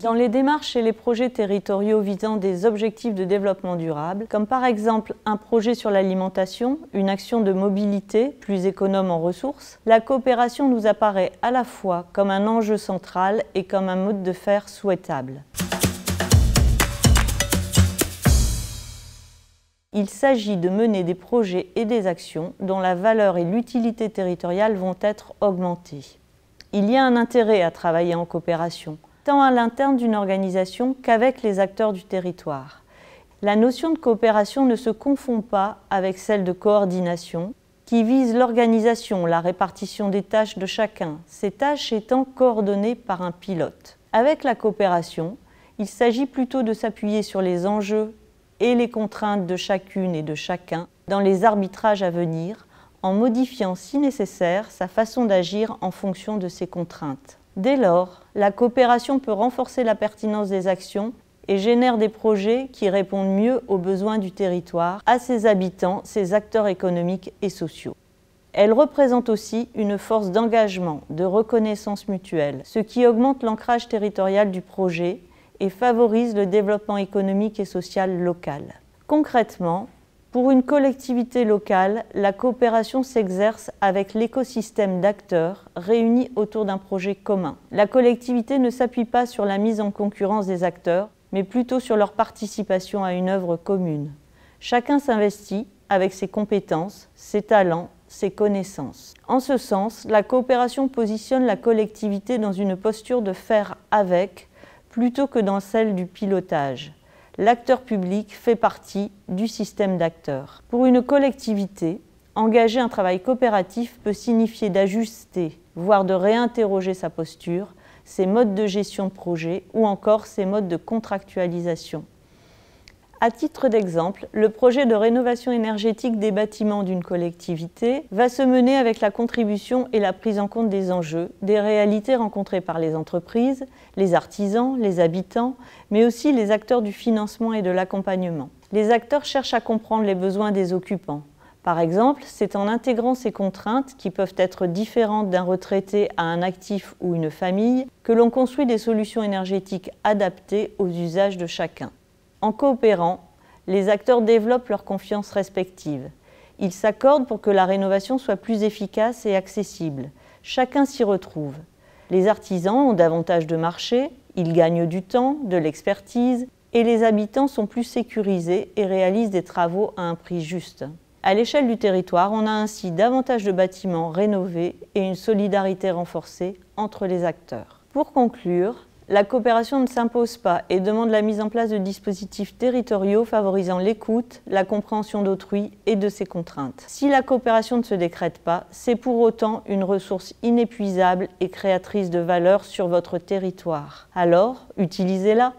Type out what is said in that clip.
Dans les démarches et les projets territoriaux visant des objectifs de développement durable, comme par exemple un projet sur l'alimentation, une action de mobilité plus économe en ressources, la coopération nous apparaît à la fois comme un enjeu central et comme un mode de faire souhaitable. Il s'agit de mener des projets et des actions dont la valeur et l'utilité territoriale vont être augmentées. Il y a un intérêt à travailler en coopération, tant à l'interne d'une organisation qu'avec les acteurs du territoire. La notion de coopération ne se confond pas avec celle de coordination, qui vise l'organisation, la répartition des tâches de chacun, ces tâches étant coordonnées par un pilote. Avec la coopération, il s'agit plutôt de s'appuyer sur les enjeux et les contraintes de chacune et de chacun dans les arbitrages à venir, en modifiant si nécessaire sa façon d'agir en fonction de ces contraintes. Dès lors, la coopération peut renforcer la pertinence des actions et génère des projets qui répondent mieux aux besoins du territoire, à ses habitants, ses acteurs économiques et sociaux. Elle représente aussi une force d'engagement, de reconnaissance mutuelle, ce qui augmente l'ancrage territorial du projet et favorise le développement économique et social local. Concrètement, pour une collectivité locale, la coopération s'exerce avec l'écosystème d'acteurs réunis autour d'un projet commun. La collectivité ne s'appuie pas sur la mise en concurrence des acteurs, mais plutôt sur leur participation à une œuvre commune. Chacun s'investit avec ses compétences, ses talents, ses connaissances. En ce sens, la coopération positionne la collectivité dans une posture de faire avec, plutôt que dans celle du pilotage. L'acteur public fait partie du système d'acteurs. Pour une collectivité, engager un travail coopératif peut signifier d'ajuster, voire de réinterroger sa posture, ses modes de gestion de projet ou encore ses modes de contractualisation. À titre d'exemple, le projet de rénovation énergétique des bâtiments d'une collectivité va se mener avec la contribution et la prise en compte des enjeux, des réalités rencontrées par les entreprises, les artisans, les habitants, mais aussi les acteurs du financement et de l'accompagnement. Les acteurs cherchent à comprendre les besoins des occupants. Par exemple, c'est en intégrant ces contraintes, qui peuvent être différentes d'un retraité à un actif ou une famille, que l'on construit des solutions énergétiques adaptées aux usages de chacun. En coopérant, les acteurs développent leur confiance respective. Ils s'accordent pour que la rénovation soit plus efficace et accessible. Chacun s'y retrouve. Les artisans ont davantage de marché, ils gagnent du temps, de l'expertise, et les habitants sont plus sécurisés et réalisent des travaux à un prix juste. À l'échelle du territoire, on a ainsi davantage de bâtiments rénovés et une solidarité renforcée entre les acteurs. Pour conclure, la coopération ne s'impose pas et demande la mise en place de dispositifs territoriaux favorisant l'écoute, la compréhension d'autrui et de ses contraintes. Si la coopération ne se décrète pas, c'est pour autant une ressource inépuisable et créatrice de valeur sur votre territoire. Alors, utilisez-la!